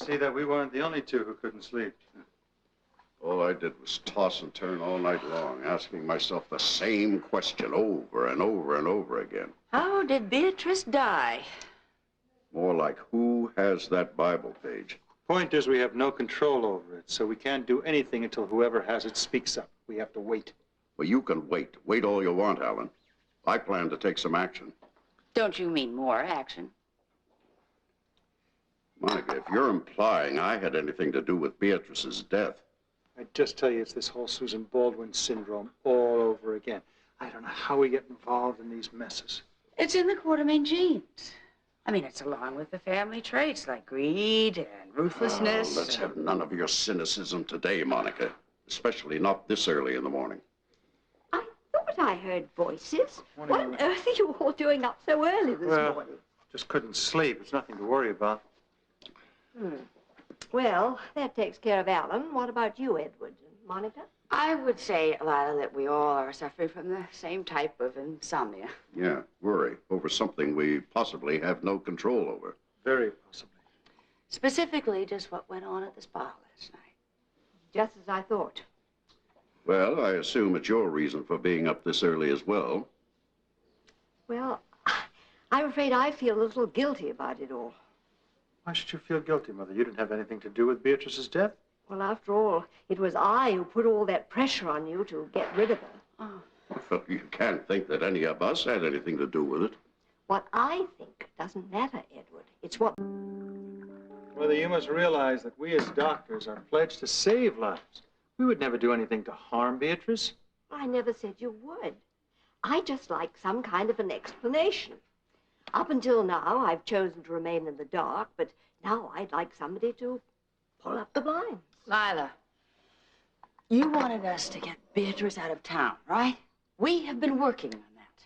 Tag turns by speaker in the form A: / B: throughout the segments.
A: See that we weren't the only two who couldn't sleep.
B: All I did was toss and turn all night long, asking myself the same question over and over and over again.
C: How did Beatrice die?
B: More like, who has that Bible page?
A: Point is, we have no control over it, so we can't do anything until whoever has it speaks up. We have to wait.
B: Well, you can wait. Wait all you want, Alan. I plan to take some action.
C: Don't you mean more action?
B: Monica, if you're implying I had anything to do with Beatrice's death...
A: I just tell you, it's this whole Susan Baldwin syndrome all over again. I don't know how we get involved in these messes.
C: It's in the Quartermain genes. I mean, it's along with the family traits like greed and ruthlessness.
B: Oh, let's have none of your cynicism today, Monica. Especially not this early in the morning.
D: I thought I heard voices. What on earth are you all doing up so early this morning?
A: Just couldn't sleep. It's nothing to worry about.
D: Well, that takes care of Alan. What about you, Edward and Monica?
C: I would say, Lila, that we all are suffering from the same type of insomnia.
B: Yeah, worry over something we possibly have no control over.
A: Very possibly.
C: Specifically, just what went on at the spa last night.
D: Just as I thought.
B: Well, I assume it's your reason for being up this early as well.
D: Well, I'm afraid I feel a little guilty about it all.
A: Why should you feel guilty, Mother? You didn't have anything to do with Beatrice's death.
D: Well, after all, it was I who put all that pressure on you to get rid of her.
C: Oh.
B: Well, you can't think that any of us had anything to do with it.
D: What I think doesn't matter, Edward. It's what...
A: Mother, you must realize that we as doctors are pledged to save lives. We would never do anything to harm Beatrice.
D: I never said you would. I just like some kind of an explanation. Up until now, I've chosen to remain in the dark, but now I'd like somebody to pull up the blinds.
C: Lila, you wanted us to get Beatrice out of town, right? We have been working on that.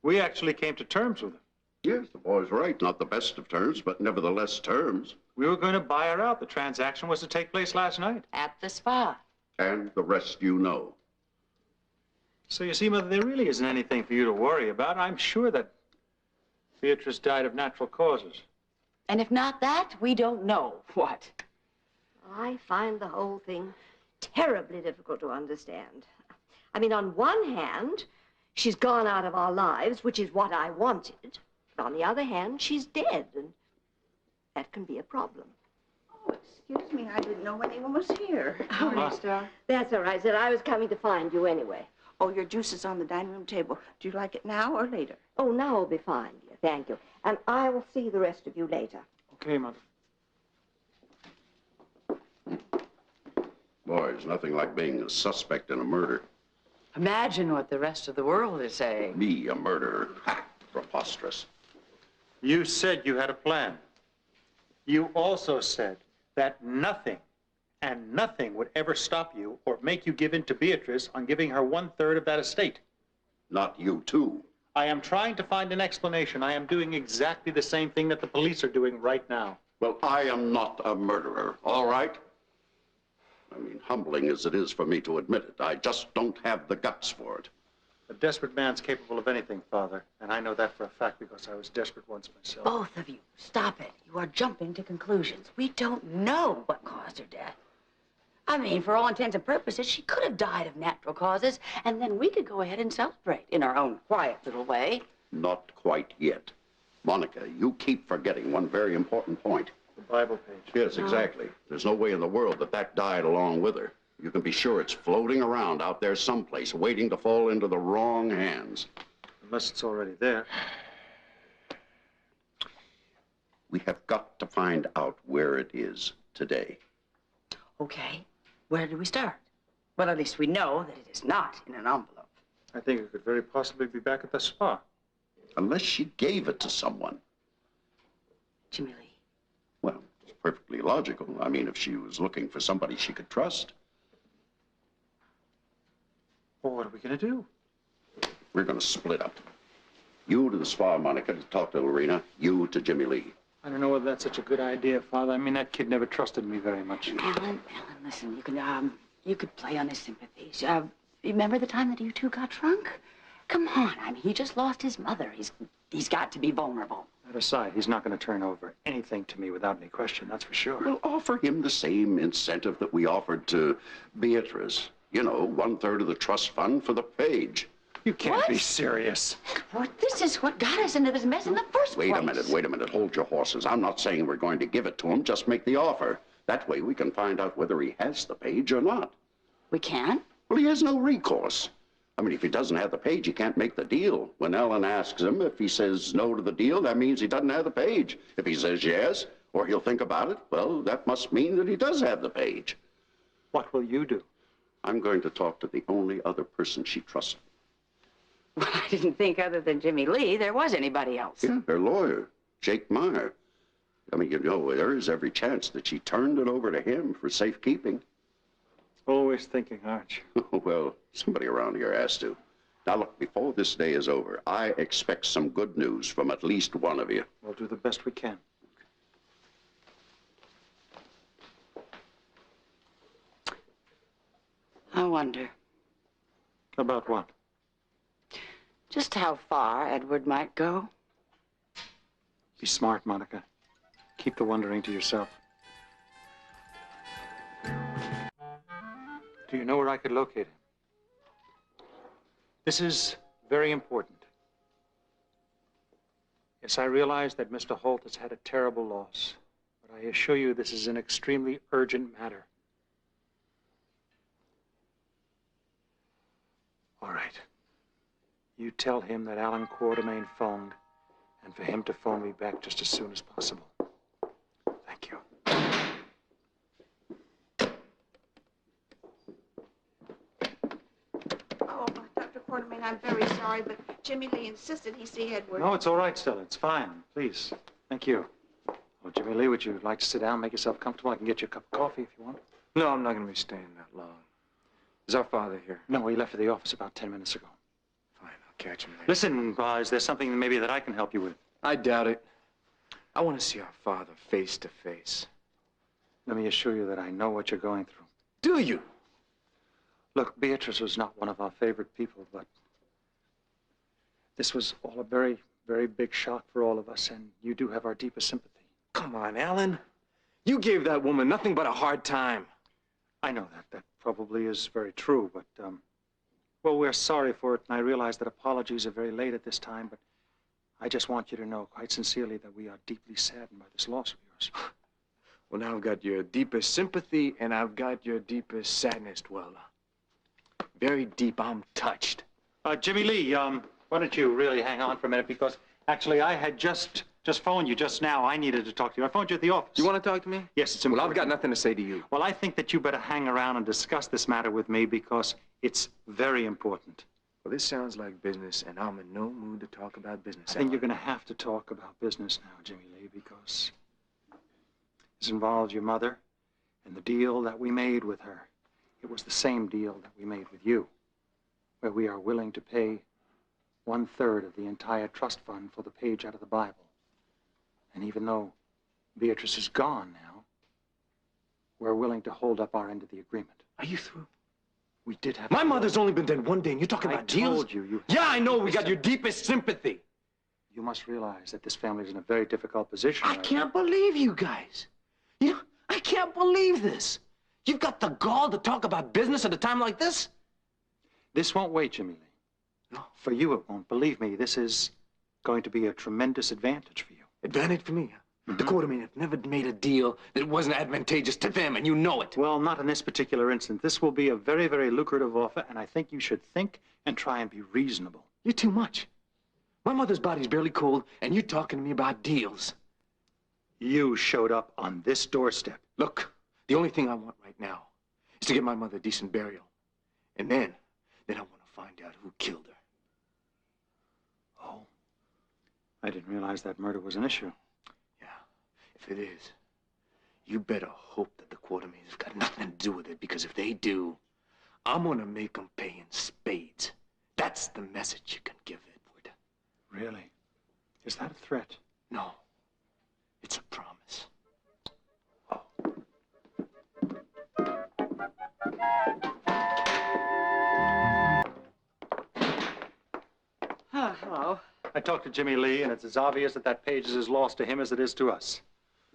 A: We actually came to terms with her.
B: Yes, the boy's right. Not the best of terms, but nevertheless terms.
A: We were going to buy her out. The transaction was to take place last night.
C: At the spa.
B: And the rest you know.
A: So you see, Mother, there really isn't anything for you to worry about. I'm sure that Beatrice died of natural causes.
C: And if not that, we don't know what.
D: I find the whole thing terribly difficult to understand. I mean, on one hand, she's gone out of our lives, which is what I wanted. But on the other hand, she's dead, and that can be a problem.
E: Oh, excuse me, I didn't know anyone was here.
C: Morning, Star.
D: That's all right, said I was coming to find you anyway.
E: Oh, your juice is on the dining room table. Do you like it now or later?
D: Oh, now will be fine, dear. Thank you. And I will see the rest of you later.
A: Okay, Mother.
B: Boy, there's nothing like being a suspect in a murder.
C: Imagine what the rest of the world is saying.
B: Me, a murderer. Ha! Preposterous.
A: You said you had a plan. You also said that nothing and nothing would ever stop you or make you give in to Beatrice on giving her 1/3 of that estate.
B: Not you, too.
A: I am trying to find an explanation. I am doing exactly the same thing that the police are doing right now.
B: Well, I am not a murderer, all right? I mean, humbling as it is for me to admit it, I just don't have the guts for it.
A: A desperate man's capable of anything, Father, and I know that for a fact because I was desperate once myself.
C: Both of you, stop it. You are jumping to conclusions. We don't know what caused her death. I mean, for all intents and purposes, she could have died of natural causes, and then we could go ahead and celebrate in our own quiet little way.
B: Not quite yet. Monica, you keep forgetting one very important point.
A: The Bible page.
B: Yes, exactly. There's no way in the world that died along with her. You can be sure it's floating around out there someplace, waiting to fall into the wrong hands.
A: Unless it's already there.
B: We have got to find out where it is today.
C: Okay, where do we start? Well, at least we know that it is not in an envelope.
A: I think it could very possibly be back at the spa.
B: Unless she gave it to someone.
C: Jimmy Lee.
B: Well, it's perfectly logical. I mean, if she was looking for somebody she could trust.
A: Well, what are we going to do?
B: We're going to split up. You to the spa, Monica, to talk to Lorena. You to Jimmy Lee.
A: I don't know whether that's such a good idea, Father. I mean, that kid never trusted me very much.
C: Alan, listen, you could play on his sympathies. Remember the time that you two got drunk? Come on, I mean, he just lost his mother. He's got to be vulnerable.
A: That aside, he's not going to turn over anything to me without any question, that's for sure.
B: We'll offer him the same incentive that we offered to Beatrice. You know, 1/3 of the trust fund for the page.
A: You can't
C: What?
A: be serious.
C: Well, this is what got us into this mess in the first place.
B: Wait a minute, hold your horses. I'm not saying we're going to give it to him, just make the offer. That way we can find out whether he has the page or not.
C: We can?
B: Well, he has no recourse. I mean, if he doesn't have the page, he can't make the deal. When Ellen asks him, if he says no to the deal, that means he doesn't have the page. If he says yes, or he'll think about it, well, that must mean that he does have the page.
A: What will you do?
B: I'm going to talk to the only other person she trusts.
C: Well, I didn't think other than Jimmy Lee there was anybody else.
B: Yeah, her lawyer, Jake Meyer. I mean, you know, there is every chance that she turned it over to him for safekeeping.
A: Always thinking, aren't you?
B: Well, somebody around here has to. Now, look, before this day is over, I expect some good news from at least one of you.
A: We'll do the best we can.
C: I wonder
A: About what?
C: just how far Edward might go.
A: Be smart, Monica. Keep the wondering to yourself. Do you know where I could locate him? This is very important. Yes, I realize that Mr. Holt has had a terrible loss, but I assure you this is an extremely urgent matter. All right. You tell him that Alan Quartermain phoned, and for him to phone me back just as soon as possible. Thank you.
E: Oh, Dr. Quartermain, I'm very sorry, but Jimmy Lee insisted he see Edward.
A: No, it's all right, Stella. It's fine. Please. Thank you. Well, Jimmy Lee, would you like to sit down, make yourself comfortable? I can get you a cup of coffee if you want.
F: No, I'm not going to be staying that long. Is our father here?
A: No, he left for the office about 10 minutes ago.
F: Fine, I'll catch him later.
A: Listen, is there something maybe that I can help you with?
F: I doubt it. I want to see our father face to face.
A: Let me assure you that I know what you're going through.
F: Do you?
A: Look, Beatrice was not one of our favorite people, but this was all a very, very big shock for all of us, and you do have our deepest sympathy.
F: Come on, Alan. You gave that woman nothing but a hard time.
A: I know that. That probably is very true, but, well, we're sorry for it, and I realize that apologies are very late at this time, but I just want you to know quite sincerely that we are deeply saddened by this loss of yours.
F: Well, now I've got your deepest sympathy, and I've got your deepest sadness. Well, very deep, I'm touched.
A: Jimmy Lee, why don't you really hang on for a minute, because actually I had just phoned you just now. I needed to talk to you. I phoned you at the office.
F: You want to talk to me?
A: Yes, it's
F: Well,
A: important.
F: I've got nothing to say to you.
A: Well, I think that you better hang around and discuss this matter with me because it's very important.
F: Well, this sounds like business, and I'm in no mood to talk about business.
A: I think you're going to have to talk about business now, Jimmy Lee, because this involves your mother and the deal that we made with her. It was the same deal that we made with you, where we are willing to pay 1/3 of the entire trust fund for the page out of the Bible. And even though Beatrice is gone now, we're willing to hold up our end of the agreement.
F: Are you through?
A: We did have...
F: My mother's only been dead one day, and you're talking
A: I
F: about deals?
A: told you.
F: Yeah, I know. We got your deepest sympathy.
A: You must realize that this family's in a very difficult position.
F: I can't believe you guys. You know, I can't believe this. You've got the gall to talk about business at a time like this?
A: This won't wait, Jimmy Lee.
F: No.
A: For you, it won't. Believe me, this is going to be a tremendous advantage for you.
F: Advantage for me, huh? The Quartermain have never made a deal that wasn't advantageous to them, and you know it.
A: Well, not in this particular instance. This will be a very, very lucrative offer, and I think you should think and try and be reasonable.
F: You're too much. My mother's body's barely cold, and you're talking to me about deals.
A: You showed up on this doorstep.
F: Look, the only thing I want right now is to get my mother a decent burial. And then I want to find out who killed her.
A: Oh, I didn't realize that murder was an issue.
F: Yeah, if it is, you better hope that the Quartermains have got nothing to do with it, because if they do, I'm going to make them pay in spades. That's the message you can give Edward.
A: Really? Is that a threat?
F: No, it's a promise.
C: Oh, hello.
A: I talked to Jimmy Lee, and it's as obvious that that page is as lost to him as it is to us.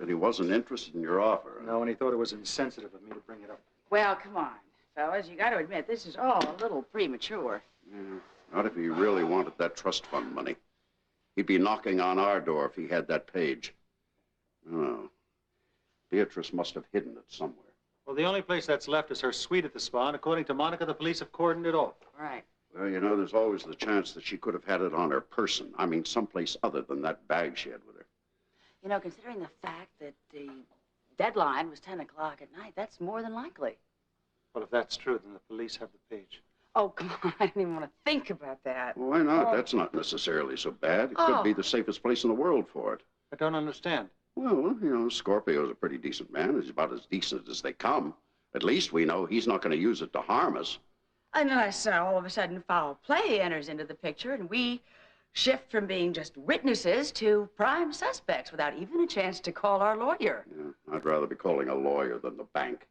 B: Said he wasn't interested in your offer.
A: No, and he thought it was insensitive of me to bring it up.
C: Well, come on, fellas. You got to admit, this is all a little premature.
B: Yeah, not if he really wanted that trust fund money. He'd be knocking on our door if he had that page. Oh, Beatrice must have hidden it somewhere.
A: Well, the only place that's left is her suite at the spa, and according to Monica, the police have cordoned it off.
C: Right.
B: Well, you know, there's always the chance that she could have had it on her person. I mean, someplace other than that bag she had with her.
C: You know, considering the fact that the deadline was 10 o'clock at night, that's more than likely.
A: Well, if that's true, then the police have the page.
C: Oh, come on. I didn't even want to think about that.
B: Well, why not?
C: Oh.
B: That's not necessarily so bad. It
C: Oh.
B: could be the safest place in the world for it.
A: I don't understand.
B: Well, you know, Scorpio's a pretty decent man. He's about as decent as they come. At least we know he's not going to use it to harm us.
C: Unless all of a sudden foul play enters into the picture and we shift from being just witnesses to prime suspects without even a chance to call our lawyer.
B: Yeah, I'd rather be calling a lawyer than the bank,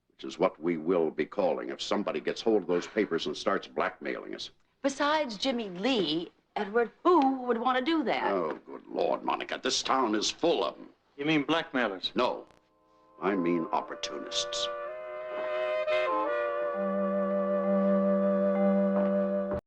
B: which is what we will be calling if somebody gets hold of those papers and starts blackmailing us.
C: Besides Jimmy Lee, Edward, who would want to do that?
B: Oh, good Lord, Monica, this town is full of them.
A: You mean blackmailers?
B: No, I mean opportunists.